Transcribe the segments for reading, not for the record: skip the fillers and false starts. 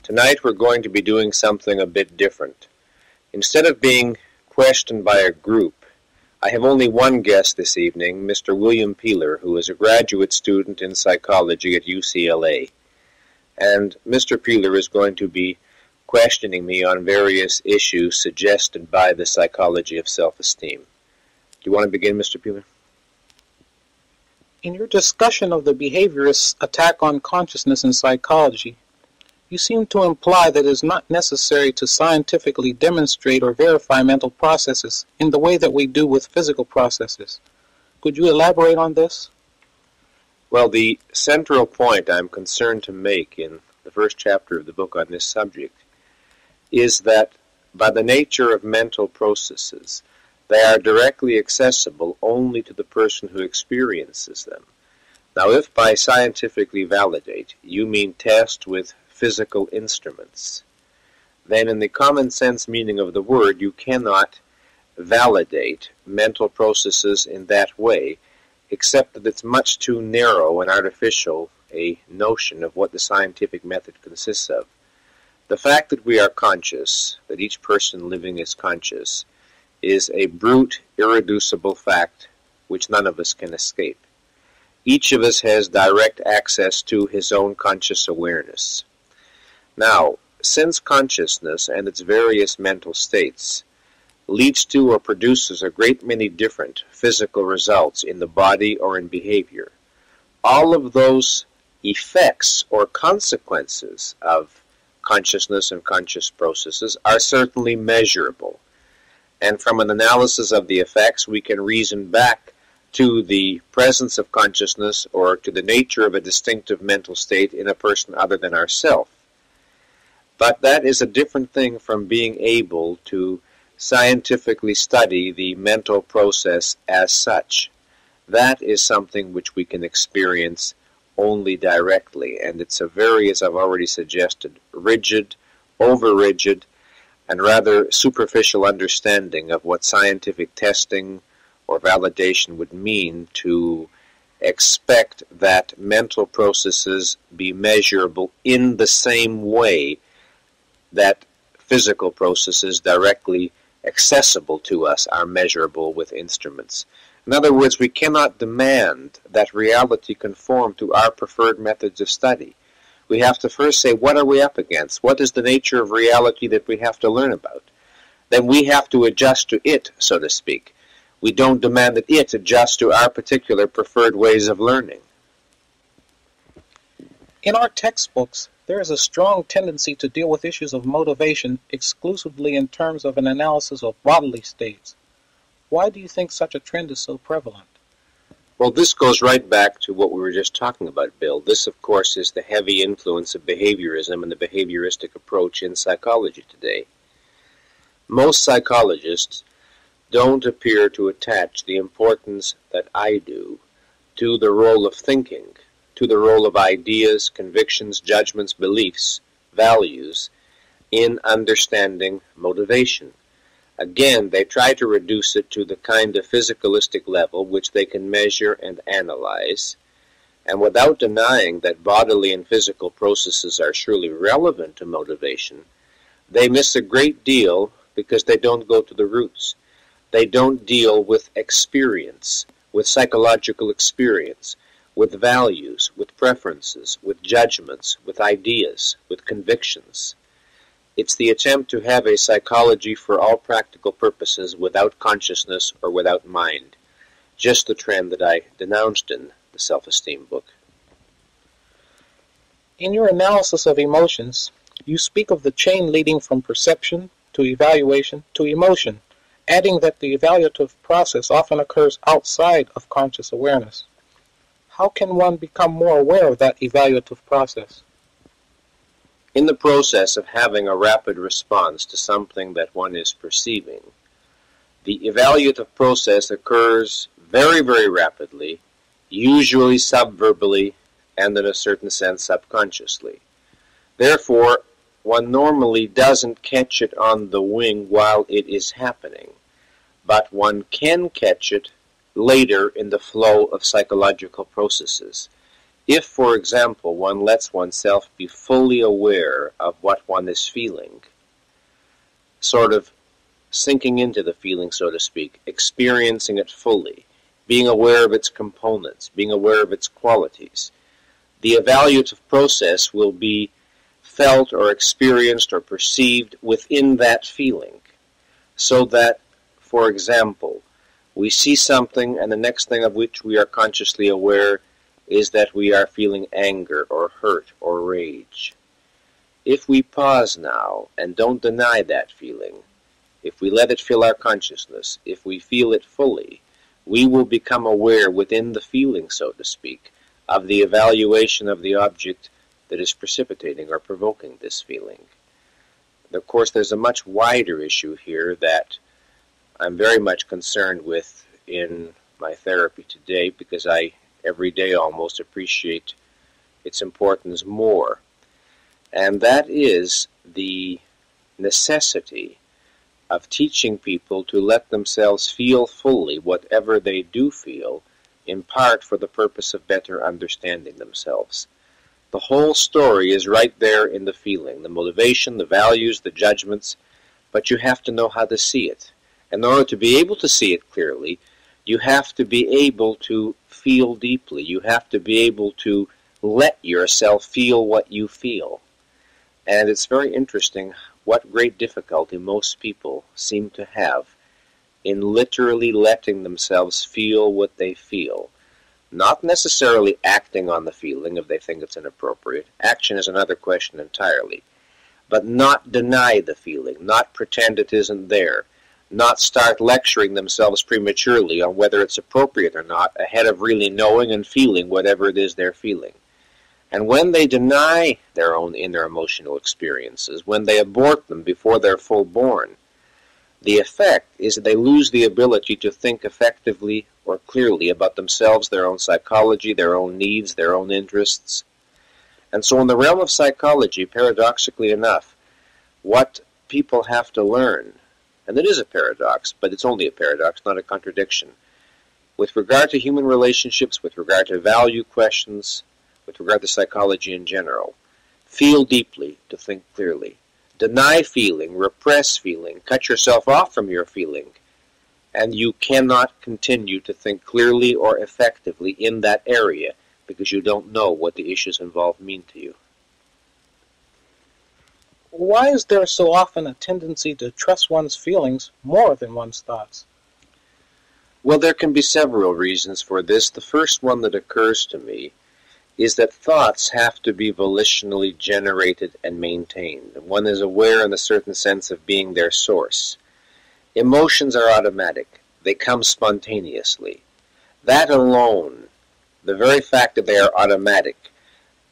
Tonight we're going to be doing something a bit different. Instead of being questioned by a group, I have only one guest this evening, Mr. William Peeler, who is a graduate student in psychology at UCLA. And Mr. Peeler is going to be questioning me on various issues suggested by the Psychology of Self-Esteem. Do you want to begin, Mr. Peeler? In your discussion of the behaviorist's attack on consciousness in psychology, you seem to imply that it is not necessary to scientifically demonstrate or verify mental processes in the way that we do with physical processes. Could you elaborate on this? Well, the central point I'm concerned to make in the first chapter of the book on this subject is that by the nature of mental processes, they are directly accessible only to the person who experiences them. Now, if by scientifically validate you mean test with physical instruments, then in the common sense meaning of the word, you cannot validate mental processes in that way, except that it's much too narrow and artificial a notion of what the scientific method consists of. The fact that we are conscious, that each person living is conscious, is a brute, irreducible fact which none of us can escape. Each of us has direct access to his own conscious awareness. Now, since consciousness and its various mental states leads to or produces a great many different physical results in the body or in behavior, all of those effects or consequences of consciousness and conscious processes are certainly measurable. And from an analysis of the effects, we can reason back to the presence of consciousness or to the nature of a distinctive mental state in a person other than ourselves. But that is a different thing from being able to scientifically study the mental process as such. That is something which we can experience only directly, and it's a very, as I've already suggested, rigid, over-rigid, and rather superficial understanding of what scientific testing or validation would mean to expect that mental processes be measurable in the same way that physical processes directly accessible to us are measurable with instruments. In other words, we cannot demand that reality conform to our preferred methods of study. We have to first say, what are we up against? What is the nature of reality that we have to learn about? Then we have to adjust to it, so to speak. We don't demand that it adjust to our particular preferred ways of learning. In our textbooks, there is a strong tendency to deal with issues of motivation exclusively in terms of an analysis of bodily states. Why do you think such a trend is so prevalent? Well, this goes right back to what we were just talking about, Bill. This, of course, is the heavy influence of behaviorism and the behavioristic approach in psychology today. Most psychologists don't appear to attach the importance that I do to the role of thinking, to the role of ideas, convictions, judgments, beliefs, values in understanding motivation. Again, they try to reduce it to the kind of physicalistic level which they can measure and analyze, and without denying that bodily and physical processes are surely relevant to motivation, they miss a great deal because they don't go to the roots. They don't deal with experience, with psychological experience, with values, with preferences, with judgments, with ideas, with convictions. It's the attempt to have a psychology for all practical purposes without consciousness or without mind. Just the trend that I denounced in the Self-Esteem book. In your analysis of emotions, you speak of the chain leading from perception to evaluation to emotion, adding that the evaluative process often occurs outside of conscious awareness. How can one become more aware of that evaluative process? In the process of having a rapid response to something that one is perceiving, the evaluative process occurs very, very rapidly, usually subverbally, and in a certain sense subconsciously. Therefore, one normally doesn't catch it on the wing while it is happening, but one can catch it later in the flow of psychological processes. If, for example, one lets oneself be fully aware of what one is feeling, sort of sinking into the feeling, so to speak, experiencing it fully, being aware of its components, being aware of its qualities, the evaluative process will be felt or experienced or perceived within that feeling. So that, for example, we see something and the next thing of which we are consciously aware is that we are feeling anger or hurt or rage. If we pause now and don't deny that feeling, if we let it fill our consciousness, if we feel it fully, we will become aware within the feeling, so to speak, of the evaluation of the object that is precipitating or provoking this feeling. Of course, there's a much wider issue here that I'm very much concerned with in my therapy today because I, every day almost, appreciate its importance more. And that is the necessity of teaching people to let themselves feel fully whatever they do feel, in part for the purpose of better understanding themselves. The whole story is right there in the feeling, the motivation, the values, the judgments, but you have to know how to see it. In order to be able to see it clearly, you have to be able to feel deeply. You have to be able to let yourself feel what you feel. And it's very interesting what great difficulty most people seem to have in literally letting themselves feel what they feel. Not necessarily acting on the feeling if they think it's inappropriate. Action is another question entirely. But not deny the feeling, not pretend it isn't there, not start lecturing themselves prematurely on whether it's appropriate or not ahead of really knowing and feeling whatever it is they're feeling. And when they deny their own inner emotional experiences, when they abort them before they're full born, the effect is that they lose the ability to think effectively or clearly about themselves, their own psychology, their own needs, their own interests. And so in the realm of psychology, paradoxically enough, what people have to learn, and it is a paradox, but it's only a paradox, not a contradiction, with regard to human relationships, with regard to value questions, with regard to psychology in general, feel deeply to think clearly. Deny feeling, repress feeling, cut yourself off from your feeling, and you cannot continue to think clearly or effectively in that area because you don't know what the issues involved mean to you. Why is there so often a tendency to trust one's feelings more than one's thoughts? Well, there can be several reasons for this. The first one that occurs to me is that thoughts have to be volitionally generated and maintained. One is aware in a certain sense of being their source. Emotions are automatic. They come spontaneously. That alone, the very fact that they are automatic,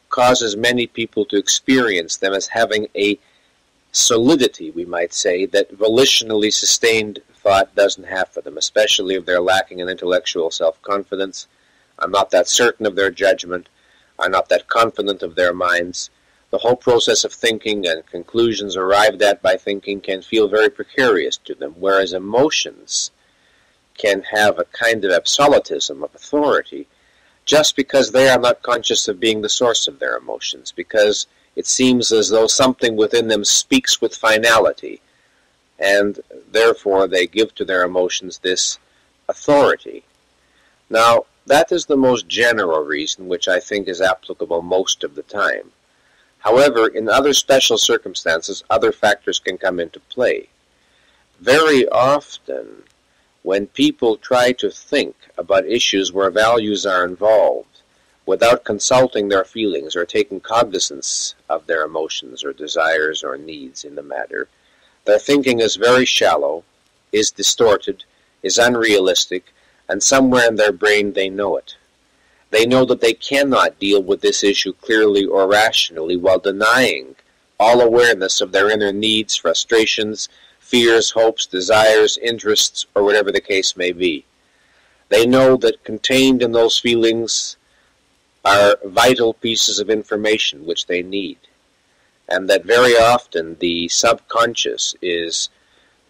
causes many people to experience them as having a solidity, we might say, that volitionally sustained thought doesn't have for them, especially if they're lacking in intellectual self-confidence, are not that certain of their judgment, are not that confident of their minds. The whole process of thinking and conclusions arrived at by thinking can feel very precarious to them, whereas emotions can have a kind of absolutism of authority just because they are not conscious of being the source of their emotions, because it seems as though something within them speaks with finality, and therefore they give to their emotions this authority. Now, that is the most general reason, which I think is applicable most of the time. However, in other special circumstances, other factors can come into play. Very often, when people try to think about issues where values are involved, without consulting their feelings or taking cognizance of their emotions or desires or needs in the matter, their thinking is very shallow, is distorted, is unrealistic, and somewhere in their brain they know it. They know that they cannot deal with this issue clearly or rationally while denying all awareness of their inner needs, frustrations, fears, hopes, desires, interests, or whatever the case may be. They know that contained in those feelings are vital pieces of information which they need. and that very often the subconscious is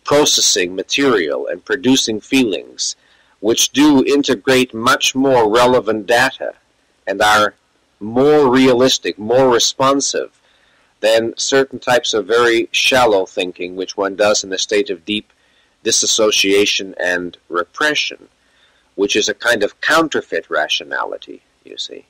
processing material and producing feelings which do integrate much more relevant data and are more realistic, more responsive than certain types of very shallow thinking which one does in a state of deep disassociation and repression, which is a kind of counterfeit rationality, you see.